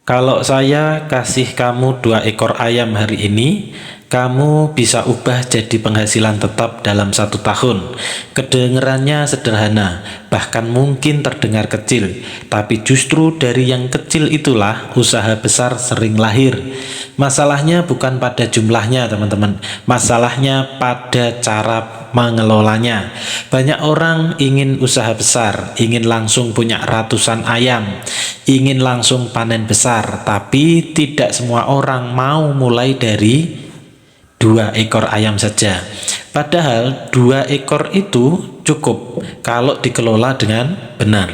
Kalau saya kasih kamu 2 ekor ayam hari ini, kamu bisa ubah jadi penghasilan tetap dalam 1 tahun. Kedengarannya sederhana, bahkan mungkin terdengar kecil, tapi justru dari yang kecil itulah usaha besar sering lahir. Masalahnya bukan pada jumlahnya, teman-teman. Masalahnya pada cara mengelolanya. Banyak orang ingin usaha besar, ingin langsung punya ratusan ayam, ingin langsung panen besar, tapi tidak semua orang mau mulai dari 2 ekor ayam saja. Padahal 2 ekor itu cukup kalau dikelola dengan benar.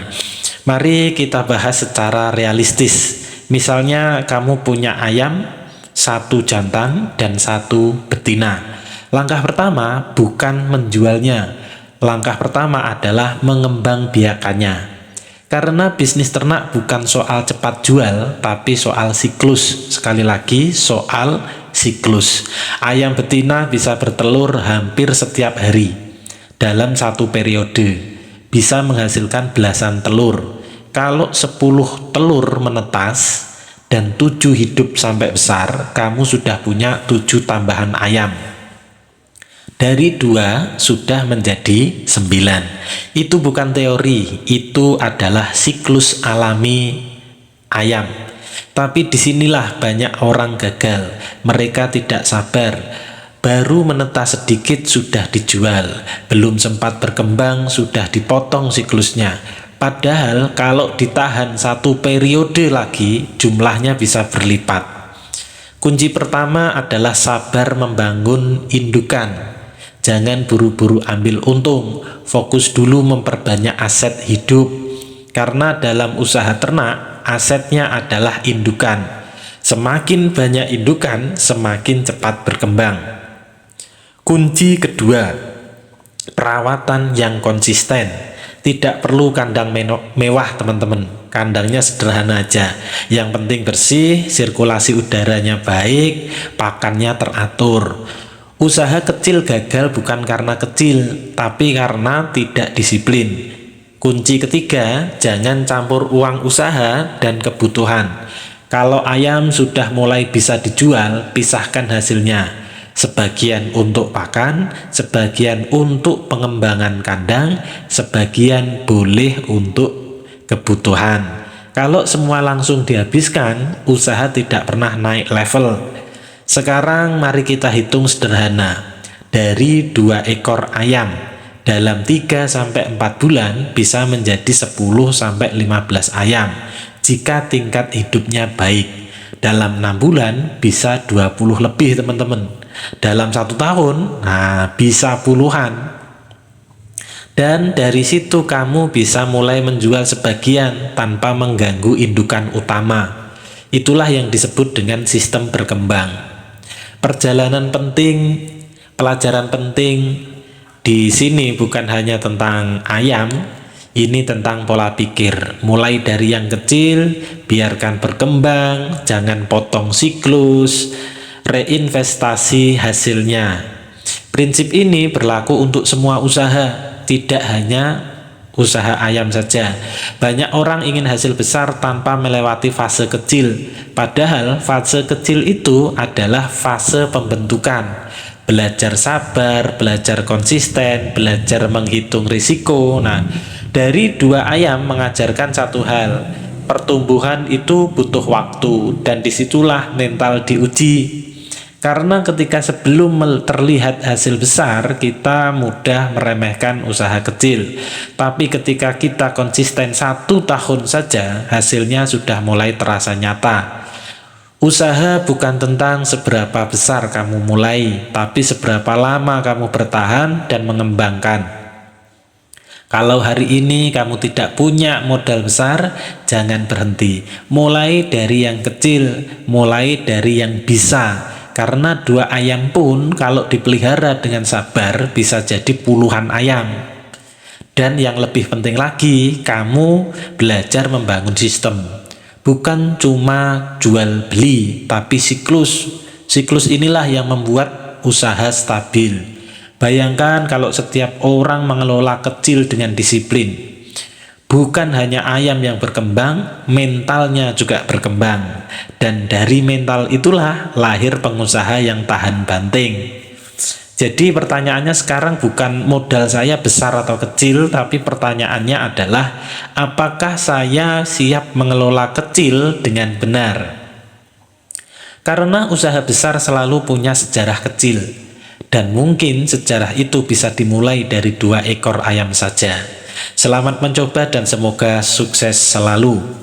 Mari kita bahas secara realistis. Misalnya kamu punya ayam, 1 jantan dan 1 betina. Langkah pertama bukan menjualnya. Langkah pertama adalah mengembangbiakannya. Karena bisnis ternak bukan soal cepat jual, tapi soal siklus. Sekali lagi, soal siklus. Ayam betina bisa bertelur hampir setiap hari dalam 1 periode. Bisa menghasilkan belasan telur. Kalau 10 telur menetas dan 7 hidup sampai besar, kamu sudah punya 7 tambahan ayam. Dari 2 sudah menjadi 9. Itu bukan teori, itu adalah siklus alami ayam. Tapi disinilah banyak orang gagal. Mereka tidak sabar. Baru menetas sedikit sudah dijual. Belum sempat berkembang sudah dipotong siklusnya. Padahal kalau ditahan 1 periode lagi, jumlahnya bisa berlipat. Kunci pertama adalah sabar membangun indukan. Jangan buru-buru ambil untung, fokus dulu memperbanyak aset hidup. Karena dalam usaha ternak, asetnya adalah indukan. Semakin banyak indukan, semakin cepat berkembang. Kunci kedua, perawatan yang konsisten. Tidak perlu kandang mewah, teman-teman. Kandangnya sederhana aja. Yang penting bersih, sirkulasi udaranya baik, pakannya teratur. Usaha kecil gagal bukan karena kecil, tapi karena tidak disiplin. Kunci ketiga, jangan campur uang usaha dan kebutuhan. Kalau ayam sudah mulai bisa dijual, pisahkan hasilnya. Sebagian untuk pakan, sebagian untuk pengembangan kandang, sebagian boleh untuk kebutuhan. Kalau semua langsung dihabiskan, usaha tidak pernah naik level. Sekarang mari kita hitung sederhana. Dari 2 ekor ayam, dalam 3-4 bulan bisa menjadi 10-15 ayam. Jika tingkat hidupnya baik, dalam 6 bulan bisa 20 lebih, teman-teman. Dalam 1 tahun, bisa puluhan. Dan dari situ kamu bisa mulai menjual sebagian tanpa mengganggu indukan utama. Itulah yang disebut dengan sistem berkembang. Pelajaran penting di sini bukan hanya tentang ayam, ini tentang pola pikir. Mulai dari yang kecil, biarkan berkembang, jangan potong siklus, reinvestasi hasilnya. Prinsip ini berlaku untuk semua usaha, tidak hanya usaha ayam saja. Banyak orang ingin hasil besar tanpa melewati fase kecil. Padahal fase kecil itu adalah fase pembentukan. Belajar sabar, belajar konsisten, belajar menghitung risiko. Dari 2 ayam mengajarkan satu hal. Pertumbuhan itu butuh waktu, dan disitulah mental diuji. Karena ketika sebelum terlihat hasil besar, kita mudah meremehkan usaha kecil. Tapi ketika kita konsisten 1 tahun saja, hasilnya sudah mulai terasa nyata. Usaha bukan tentang seberapa besar kamu mulai, tapi seberapa lama kamu bertahan dan mengembangkan. Kalau hari ini kamu tidak punya modal besar, jangan berhenti. Mulai dari yang kecil, mulai dari yang bisa. Karena 2 ayam pun kalau dipelihara dengan sabar bisa jadi puluhan ayam. Dan yang lebih penting lagi, kamu belajar membangun sistem. Bukan cuma jual beli, tapi siklus. Siklus inilah yang membuat usaha stabil. Bayangkan kalau setiap orang mengelola kecil dengan disiplin. Bukan hanya ayam yang berkembang, mentalnya juga berkembang. Dan dari mental itulah lahir pengusaha yang tahan banting. Jadi pertanyaannya sekarang bukan modal saya besar atau kecil, tapi pertanyaannya adalah apakah saya siap mengelola kecil dengan benar? Karena usaha besar selalu punya sejarah kecil, dan mungkin sejarah itu bisa dimulai dari 2 ekor ayam saja. Selamat mencoba dan semoga sukses selalu.